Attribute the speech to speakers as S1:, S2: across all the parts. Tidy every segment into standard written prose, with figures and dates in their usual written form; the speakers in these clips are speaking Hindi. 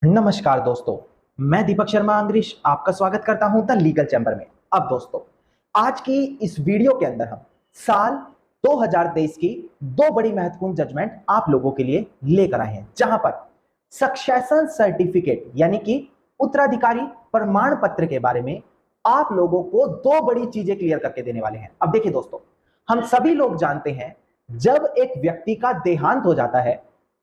S1: नमस्कार दोस्तों, मैं दीपक शर्मा अंग्रीश आपका स्वागत करता हूं द लीगल चैम्बर में। अब दोस्तों, आज की इस वीडियो के अंदर हम साल 2023 की दो बड़ी महत्वपूर्ण जजमेंट आप लोगों के लिए लेकर आए हैं, जहां पर सक्सेशन सर्टिफिकेट यानी कि उत्तराधिकारी प्रमाण पत्र के बारे में आप लोगों को दो बड़ी चीजें क्लियर करके देने वाले हैं। अब देखिए दोस्तों, हम सभी लोग जानते हैं जब एक व्यक्ति का देहांत हो जाता है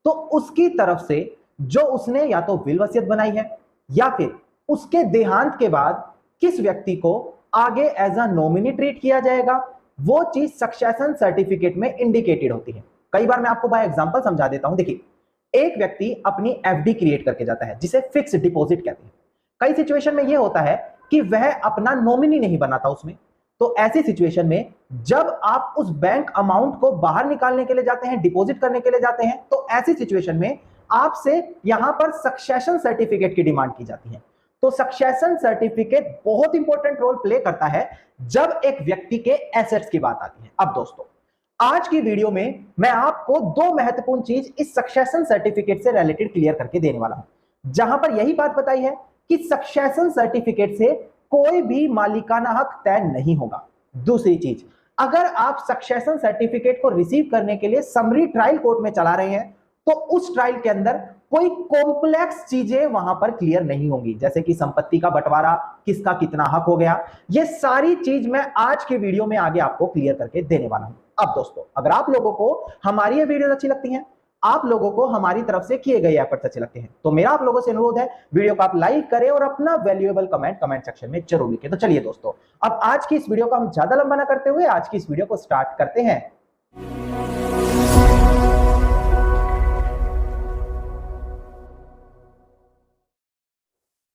S1: तो उसकी तरफ से जो उसने या तो विल वसीयत बनाई है या फिर उसके देहांत के बाद किस व्यक्ति को आगे एज अ नॉमिनी ट्रीट किया जाएगा, वो चीज सक्सेशन सर्टिफिकेट में इंडिकेटेड होती है। कई बार मैं आपको बाय एग्जांपल समझा देता हूं। देखिए, एक व्यक्ति अपनी एफडी क्रिएट करके जाता है जिसे फिक्स डिपॉजिट कहते हैं। कई सिचुएशन में यह होता है कि वह अपना नॉमिनी नहीं बनाता उसमें, तो ऐसी सिचुएशन में जब आप उस बैंक अमाउंट को बाहर निकालने के लिए जाते हैं, डिपॉजिट करने के लिए जाते हैं, तो ऐसी सिचुएशन में आपसे यहां पर सक्सेशन सर्टिफिकेट की डिमांड की जाती है। तो सक्सेशन सर्टिफिकेट बहुत इंपॉर्टेंट रोल प्ले करता है जब एक व्यक्ति के एसेट्स की बात आती है। अब दोस्तों, आज की वीडियो में मैं आपको दो महत्वपूर्ण चीज इस सक्सेशन सर्टिफिकेट से रिलेटेड क्लियर करके देने वाला हूं, जहां पर यही बात बताई है कि सक्सेशन सर्टिफिकेट से कोई भी मालिकाना हक तय नहीं होगा। दूसरी चीज, अगर आप सक्सेशन सर्टिफिकेट को रिसीव करने के लिए समरी ट्रायल कोर्ट में चला रहे हैं तो उस ट्रायल के अंदर कोई कॉम्प्लेक्स चीजें वहां पर क्लियर नहीं होंगी, जैसे कि संपत्ति का बंटवारा, किसका कितना हक हो गया। ये सारी चीज मैं आज के वीडियो में आगे आपको क्लियर करके देने वाला हूं। अब दोस्तों, अगर आप लोगों को हमारी ये वीडियो अच्छी लगती है, आप लोगों को हमारी तरफ से किए गए एफर्ट्स अच्छे लगते हैं, तो मेरा आप लोगों से अनुरोध है वीडियो को आप लाइक करें और अपना वैल्यूएबल कमेंट सेक्शन में जरूर लिखें। तो चलिए दोस्तों, अब आज की इस वीडियो को हम ज्यादा लंबा ना करते हुए आज की इस वीडियो को स्टार्ट करते हैं।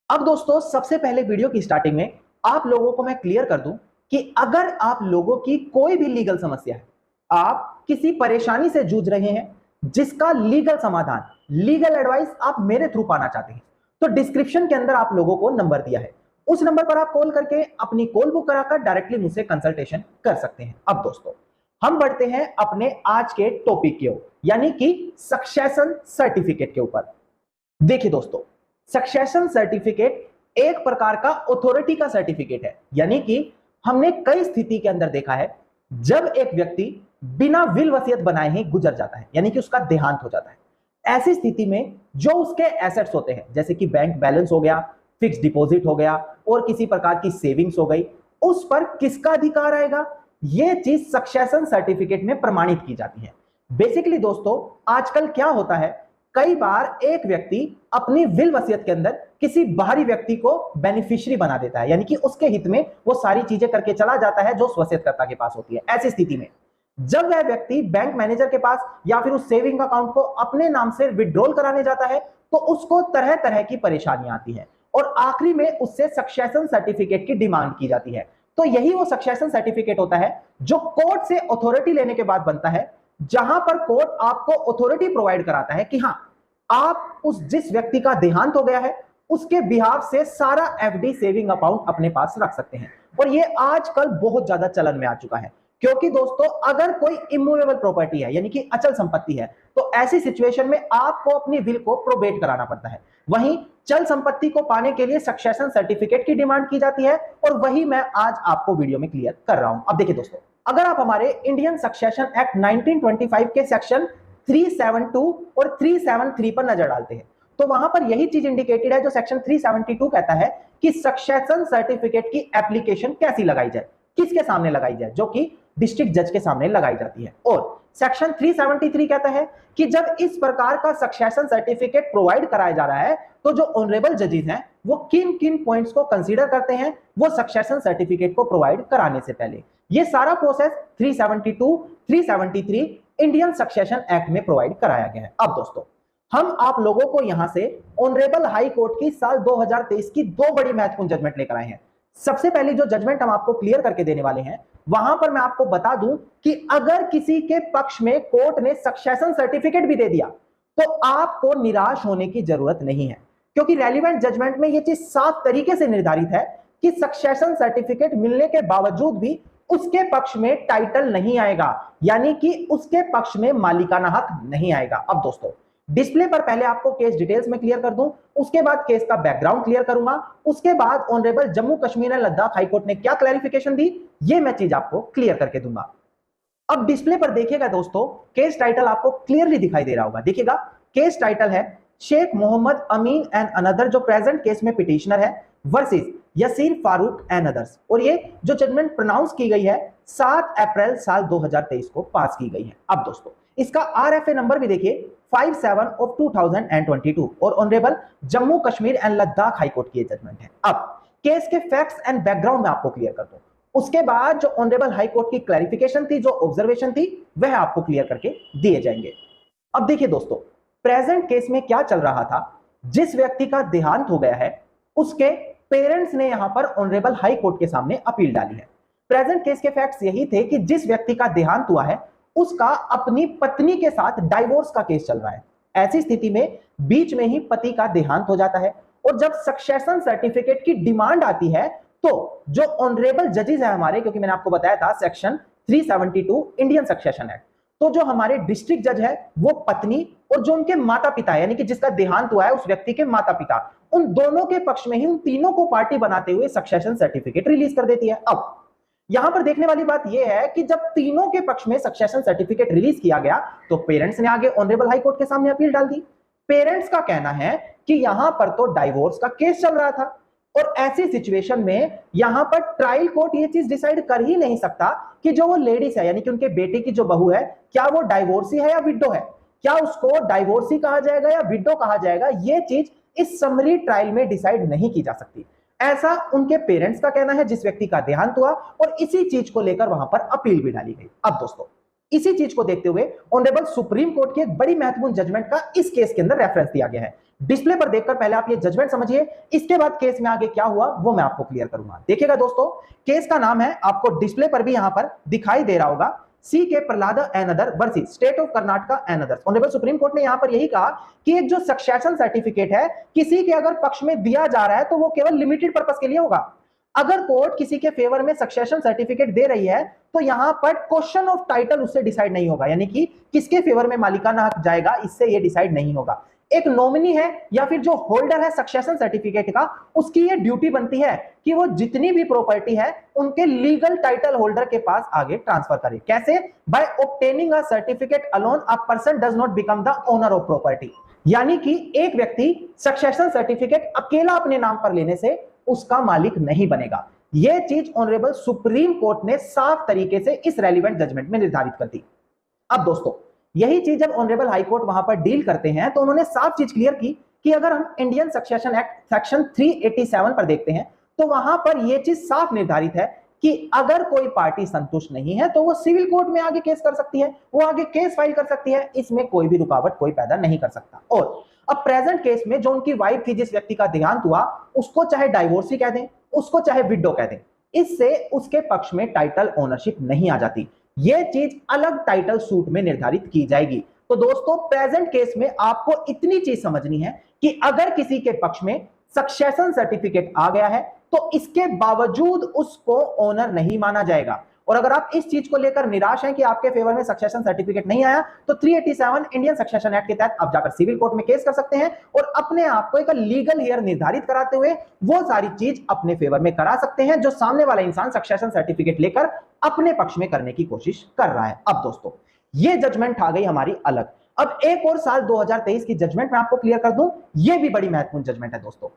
S1: अब दोस्तों, सबसे पहले वीडियो की स्टार्टिंग में आप लोगों को मैं क्लियर कर दूं कि अगर आप लोगों की कोई भी लीगल समस्या है, आप किसी परेशानी से जूझ रहे हैं जिसका लीगल समाधान, लीगल एडवाइस आप मेरे थ्रू पाना चाहते हैं, तो डिस्क्रिप्शन के अंदर आप लोगों को नंबर दिया है, उस नंबर पर आप कॉल करके अपनी कॉल बुक कराकर डायरेक्टली मुझसे कंसल्टेशन कर सकते हैं। अब दोस्तों, हम बढ़ते हैं अपने आज के टॉपिक की ओर, यानी कि सक्सेशन सर्टिफिकेट के ऊपर। देखिए दोस्तों, सक्सेशन सर्टिफिकेट एक प्रकार का अथॉरिटी का सर्टिफिकेट है, यानी कि हमने कई स्थिति के अंदर देखा है जब एक व्यक्ति बिना विल वसीयत बनाए ही गुजर जाता है, यानी कि उसका देहांत हो जाता है। ऐसी स्थिति में जो उसके एसेट्स होते हैं, जैसे कि बैंक बैलेंस हो गया, फिक्स डिपॉजिट हो गया और किसी प्रकार की सेविंग्स हो गई, उस पर किसका अधिकार आएगा, यह चीज सक्सेशन सर्टिफिकेट में प्रमाणित की जाती है। बेसिकली दोस्तों, आजकल क्या होता है, कई बार एक व्यक्ति अपनी विल वसीयत के अंदर किसी बाहरी व्यक्ति को बेनिफिशियरी बना देता है, यानी कि उसके हित में वो सारी चीजें करके चला जाता है जो उस वसीयतकर्ता के पास होती है। ऐसी स्थिति में जब वह व्यक्ति बैंक मैनेजर के पास या फिर उस सेविंग अकाउंट को अपने नाम से विड्रॉल कराने जाता है तो उसको तरह तरह की परेशानियां आती है और आखिरी में उससे सक्सेशन सर्टिफिकेट की डिमांड की जाती है। तो यही वो सक्सेशन सर्टिफिकेट होता है जो कोर्ट से अथॉरिटी लेने के बाद बनता है, जहां पर कोर्ट आपको अथॉरिटी प्रोवाइड कराता है कि हां, आप उस जिस व्यक्ति का देहांत हो गया है उसके बिहाफ से सारा एफडी सेविंग अकाउंट अपने पास रख सकते हैं। और ये आजकल बहुत ज्यादा चलन में आ चुका है, क्योंकि दोस्तों अगर कोई इमूवेबल प्रॉपर्टी है, यानी कि अचल संपत्ति है, तो ऐसी सिचुएशन में आपको अपनी विल को प्रोबेट कराना पड़ता है। वहीं चल संपत्ति को पाने के लिए सक्सेशन सर्टिफिकेट की डिमांड की जाती है और वही मैं आज आपको वीडियो में क्लियर कर रहा हूं। अब देखिए दोस्तों, अगर आप हमारे इंडियन सक्सेशन एक्ट 1925 के सेक्शन 372 और 373 पर नजर डालते हैं तो वहां पर यही चीज इंडिकेटेड है जो सेक्शन 372 कहता है कि सक्सेशन सर्टिफिकेट की एप्लीकेशन कैसी लगाई जाए, किसके सामने लगाई जाए, जो कि डिस्ट्रिक्ट जज के सामने लगाई जाती है। और सेक्शन 373 कहता है कि जब इस प्रकार का सक्सेशन सर्टिफिकेट प्रोवाइड कराया जा रहा है तो जो ऑनरेबल जजेस हैं वो किन किन पॉइंट्स को कंसीडर करते हैं वो सक्सेशन सर्टिफिकेट को प्रोवाइड कराने से पहले। ये सारा प्रोसेस 372, 373 इंडियन सक्सेशन एक्ट में प्रोवाइड कराया गया है। अब दोस्तों, हम आप लोगों को यहां से ऑनरेबल हाई कोर्ट की साल 2023 की दो बड़ी महत्वपूर्ण जजमेंट लेकर आए हैं। सबसे पहली जो जजमेंट हम आपको क्लियर करके देने वाले हैं, वहां पर मैं आपको बता दूं कि अगर किसी के पक्ष में कोर्ट ने सक्सेशन सर्टिफिकेट भी दे दिया तो आपको निराश होने की जरूरत नहीं है, क्योंकि रेलिवेंट जजमेंट में यह चीज साफ तरीके से निर्धारित है कि सक्सेशन सर्टिफिकेट मिलने के बावजूद भी उसके पक्ष में टाइटल नहीं आएगा, यानी कि उसके पक्ष में मालिकाना हक नहीं आएगा। अब दोस्तों, डिस्प्ले पर पहले आपको केस डिटेल्स में क्लियर कर दूं, उसके बाद केस का बैकग्राउंड क्लियर करूंगा, उसके बाद honourable Jammu Kashmir and Ladakh high court ने क्या क्लैरिफिकेशन दी ये मैं चीज आपको क्लियर करके दूंगा। अब डिस्प्ले पर देखिएगा दोस्तों, केस टाइटल आपको क्लियरली दिखाई दे रहा होगा। देखिएगा केस टाइटल है शेख मोहम्मद अमीन एंड अनदर, जो प्रेजेंट केस में पिटिशनर है, वर्सेस यसीर फारूक एंड अदर्स। और ये जो जजमेंट प्रोनाउंस की गई है 7 अप्रैल साल 2023 को पास की गई है। अब दोस्तों इसका आरएफए नंबर भी देखिए 57 ऑफ 2022 और honourable Jammu Kashmir and Ladakh high court की जजमेंट है। अब केस के फैक्ट्स एंड बैकग्राउंड में आपको क्लियर कर दूं, उसके बाद जो ऑनरेबल हाईकोर्ट की क्लैरिफिकेशन थी, जो ऑब्जर्वेशन थी, वह आपको क्लियर करके दिए जाएंगे। अब देखिए दोस्तों, प्रेजेंट केस में क्या चल रहा था, जिस व्यक्ति का देहांत हो गया है उसके पेरेंट्स ने यहां पर ऑनरेबल हाई कोर्ट के सामने अपील डाली है। प्रेजेंट केस के फैक्ट्स यही थे कि जिस व्यक्ति का देहांत हुआ है उसका अपनी पत्नी के साथ डाइवोर्स का केस चल रहा है। ऐसी स्थिति में बीच में ही पति का देहांत हो जाता है और जब सक्सेशन सर्टिफिकेट की डिमांड आती है तो जो ऑनरेबल जजेस है हमारे, क्योंकि मैंने आपको बताया था सेक्शन 372 इंडियन सक्सेशन एक्ट, तो जो हमारे डिस्ट्रिक्ट जज है वो पत्नी और जो उनके माता पिता यानी कि जिसका देहांत हुआ है उस व्यक्ति के माता पिता, उन दोनों के पक्ष में ही उन तीनों को पार्टी बनाते हुए सक्सेशन सर्टिफिकेट रिलीज कर देती है। अब यहां पर देखने वाली बात यह है कि जब तीनों के पक्ष में सक्सेशन सर्टिफिकेट रिलीज किया गया तो पेरेंट्स ने आगे ऑनरेबल हाई कोर्ट के सामने अपील डाल दी। पेरेंट्स का कहना है कि यहां पर तो डाइवोर्स का केस चल रहा था और ऐसी सिचुएशन में यहां पर ट्रायल कोर्ट ये चीज डिसाइड कर ही नहीं सकता कि जो वो लेडीज है यानी कि उनके बेटे की जो बहू है क्या वो डाइवोर्सी है या विडो है, क्या उसको डाइवोर्सी कहा जाएगा या विडो कहा जाएगा, ये चीज इस समरी ट्रायल में डिसाइड नहीं की जा सकती। ऐसा उनके पेरेंट्स का कहना है जिस व्यक्ति का देहांत हुआ और इसी चीज को लेकर वहां पर अपील भी डाली गई। अब दोस्तों इसी चीज को देखते हुए ऑनरेबल सुप्रीम कोर्ट की एक बड़ी महत्वपूर्ण जजमेंट का इस केस के अंदर रेफरेंस दिया गया है। डिस्प्ले पर देखकर पहले आप ये जजमेंट समझिए, इसके बाद केस में आगे क्या हुआ वो मैं आपको क्लियर करूंगा। देखिएगा दोस्तों, केस का नाम है, आपको डिस्प्ले पर भी यहां पर दिखाई दे रहा होगा, सी के Prahlad and other versus state of Karnataka and others. Honourable supreme court ने यहां पर यही कहा कि एक जो सक्सेशन सर्टिफिकेट है किसी के अगर पक्ष में दिया जा रहा है तो वो केवल लिमिटेड पर्पस के लिए होगा। अगर कोर्ट किसी के फेवर में सक्सेशन सर्टिफिकेट दे रही है तो यहां पर क्वेश्चन ऑफ टाइटल उससे डिसाइड नहीं होगा, यानी कि किसके फेवर में मालिकाना हक जाएगा इससे ये डिसाइड नहीं होगा। एक नॉमिनी है या फिर जो होल्डर है सक्सेशन सर्टिफिकेट का, उसकी ये ड्यूटी बनती है कि वो जितनी भी प्रॉपर्टी है उनके लीगल टाइटल होल्डर के पास आगे ट्रांसफर करे। कैसे? By obtaining a certificate alone a person does not become the owner of property, यानी कि एक व्यक्ति सक्सेशन सर्टिफिकेट अकेला अपने नाम पर लेने से उसका मालिक नहीं बनेगा। यह चीज ऑनरेबल सुप्रीम कोर्ट ने साफ तरीके से इस रेलिवेंट जजमेंट में निर्धारित कर दी। अब दोस्तों यही चीज जब ऑनरेबल हाई कोर्ट वहां पर डील करते हैं तो उन्होंने साफ चीज क्लियर की कि अगर हम इंडियन सक्सेशन एक्ट सेक्शन 387 पर देखते हैं तो वहां पर यह चीज साफ निर्धारित है कि अगर कोई पार्टी संतुष्ट नहीं है तो वो सिविल कोर्ट में आगे केस कर सकती है, वो आगे केस फाइल कर सकती है, इसमें कोई भी रुकावट कोई पैदा नहीं कर सकता। और अब प्रेजेंट केस में जो उनकी वाइफ थी, जिस व्यक्ति का देहांत हुआ, उसको चाहे डाइवोर्सी कह दें, उसको चाहे विडो कह दें, इससे उसके पक्ष में टाइटल ओनरशिप नहीं आ जाती। यह चीज अलग टाइटल सूट में निर्धारित की जाएगी। तो दोस्तों प्रेजेंट केस में आपको इतनी चीज समझनी है कि अगर किसी के पक्ष में सक्सेशन सर्टिफिकेट आ गया है तो इसके बावजूद उसको ओनर नहीं माना जाएगा। और अगर आप इस चीज को लेकर निराश हैं कि आपके फेवर में सक्सेशन सर्टिफिकेट नहीं आया तो 387 इंडियन सक्सेशन एक्ट के तहत आप जाकर सिविल कोर्ट में केस कर सकते हैं और अपने आप को एक लीगल हेयर निर्धारित कराते हुए वो सारी चीज अपने फेवर में करा सकते हैं जो सामने वाला इंसान सक्सेशन सर्टिफिकेट लेकर अपने पक्ष में करने की कोशिश कर रहा है। अब दोस्तों ये जजमेंट आ गई हमारी अलग। अब एक और साल 2023 की जजमेंट मैं आपको क्लियर कर दूं, ये भी बड़ी महत्वपूर्ण जजमेंट है दोस्तों।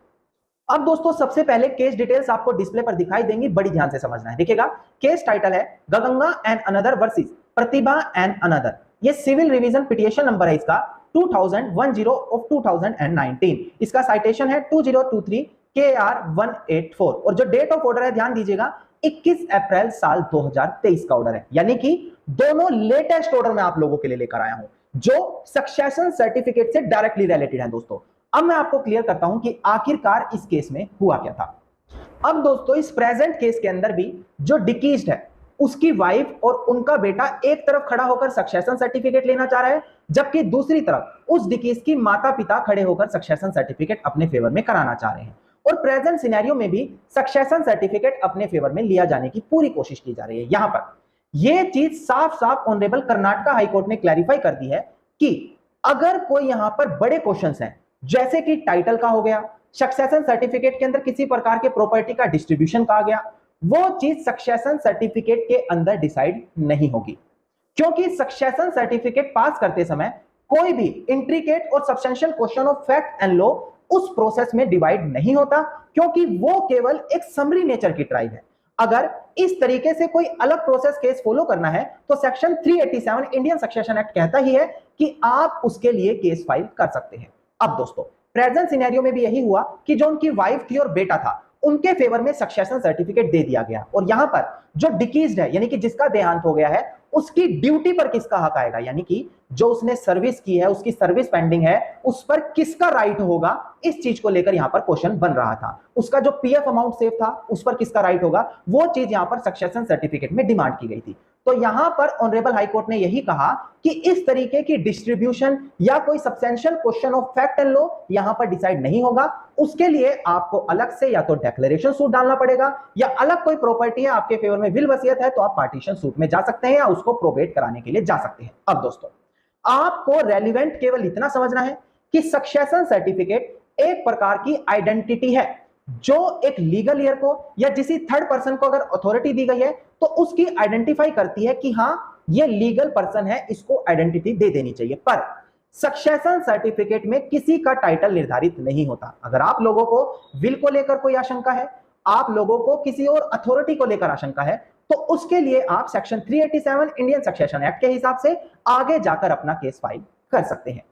S1: अब दोस्तों सबसे पहले केस डिटेल्स आपको डिस्प्ले पर दिखाई देंगी, बड़ी ध्यान से समझना है। देखिएगा केस टाइटल है Ganga and another versus Pratibha and another. ये सिविल रिवीजन पिटिशन नंबर है इसका 2010 ऑफ 2019। इसका साइटेशन है 2023 KR 184 और जो डेट ऑफ ऑर्डर है ध्यान दीजिएगा 21 अप्रैल साल 2023 का ऑर्डर है, यानी कि दोनों लेटेस्ट ऑर्डर मैं आप लोगों के लिए लेकर आया हूं जो सक्सेशन सर्टिफिकेट से डायरेक्टली रिलेटेड है। दोस्तों अब मैं आपको क्लियर करता हूं कि आखिरकार इस केस में हुआ क्या था। अब दोस्तों इस प्रेजेंट केस के अंदर भी जो डिकीज्ड है उसकी वाइफ और उनका बेटा एक तरफ खड़ा होकर सक्सेशन सर्टिफिकेट लेना चाह रहा है, जबकि दूसरी तरफ उस डिकीज की माता पिता खड़े होकर सक्सेशन सर्टिफिकेट अपने फेवर में कराना चाह रहे हैं। और प्रेजेंट सिनेरियो में भी सक्सेशन सर्टिफिकेट अपने फेवर में लिया जाने की पूरी कोशिश की जा रही है। यहां पर यह चीज साफ साफ ऑनरेबल कर्नाटका हाईकोर्ट ने क्लैरिफाई कर दी है कि अगर कोई यहां पर बड़े क्वेश्चंस हैं, जैसे कि टाइटल का हो गया, सक्सेशन सर्टिफिकेट के अंदर किसी प्रकार के प्रॉपर्टी का डिस्ट्रीब्यूशन कहा गया, वो चीज सक्सेशन सर्टिफिकेट के अंदर डिसाइड नहीं होगी, क्योंकि सक्सेशन सर्टिफिकेट पास करते समय कोई भी इंट्रिकेट और substantial question of fact and law उस प्रोसेस में डिवाइड नहीं होता, क्योंकि वो केवल एक समरी नेचर की ट्राइब है। अगर इस तरीके से कोई अलग प्रोसेस केस फॉलो करना है तो सेक्शन 387 इंडियन सक्सेशन एक्ट कहता ही है कि आप उसके लिए केस फाइल कर सकते हैं। अब दोस्तों, प्रेजेंट सिनेरियो में भी यही हुआ कि जो उनकी वाइफ थी और बेटा था, उनके फेवर में सक्सेशन सर्टिफिकेट दे दिया गया, और यहां पर जो डिकीज्ड है, यानी कि जिसका देहांत हो गया है, उसकी ड्यूटी पर किसका हक आएगा, यानी कि जो उसने सर्विस की है, उसकी सर्विस पेंडिंग है, उस पर किसका राइट होगा, इस चीज को लेकर यहां पर क्वेश्चन बन रहा था। उसका जो पीएफ अमाउंट सेव था, उस पर किसका राइट होगा, वो चीज यहां पर सक्सेशन सर्टिफिकेट में डिमांड की गई थी। तो यहां पर ऑनरेबल हाई कोर्ट ने यही कहा कि इस तरीके की डिस्ट्रीब्यूशन या कोई substantial question of fact and law यहां पर डिसाइड नहीं होगा। उसके लिए आपको अलग से या तो डिक्लेरेशन सूट डालना पड़ेगा, या अलग कोई प्रॉपर्टी है आपके फेवर में, विल वसीयत है, तो आप पार्टीशन सूट में जा सकते हैं या उसको प्रोबेट कराने के लिए जा सकते हैं। अब दोस्तों, आपको रेलिवेंट केवल इतना समझना है कि सक्सेशन सर्टिफिकेट एक प्रकार की आइडेंटिटी है, जो एक लीगल ईयर को या किसी थर्ड पर्सन को अगर अथॉरिटी दी गई है तो उसकी आइडेंटिफाई करती है कि हां ये लीगल पर्सन है, इसको आइडेंटिटी दे देनी चाहिए। पर सक्सेशन सर्टिफिकेट में किसी का टाइटल निर्धारित नहीं होता। अगर आप लोगों को विल को लेकर कोई आशंका है, आप लोगों को किसी और अथॉरिटी को लेकर आशंका है, तो उसके लिए आप सेक्शन 387 इंडियन सक्सेशन एक्ट के हिसाब से आगे जाकर अपना केस फाइल कर सकते हैं।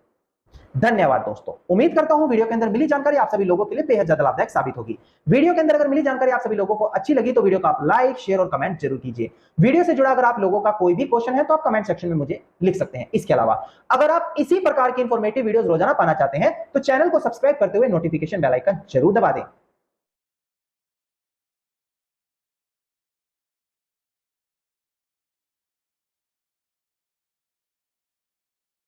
S1: धन्यवाद दोस्तों, उम्मीद करता हूं वीडियो के अंदर मिली जानकारी आप सभी लोगों के लिए बेहद ज्यादा लाभदायक साबित होगी। वीडियो के अंदर अगर मिली जानकारी आप सभी लोगों को अच्छी लगी तो वीडियो को आप लाइक, शेयर और कमेंट जरूर कीजिए। वीडियो से जुड़ा अगर आप लोगों का कोई भी क्वेश्चन है तो आप कमेंट सेक्शन में मुझे लिख सकते हैं। इसके अलावा अगर आप इसी प्रकार की इंफॉर्मेटिव वीडियोस रोजाना पाना चाहते हैं तो चैनल को सब्सक्राइब करते हुए नोटिफिकेशन बेल आइकन जरूर दबा दें।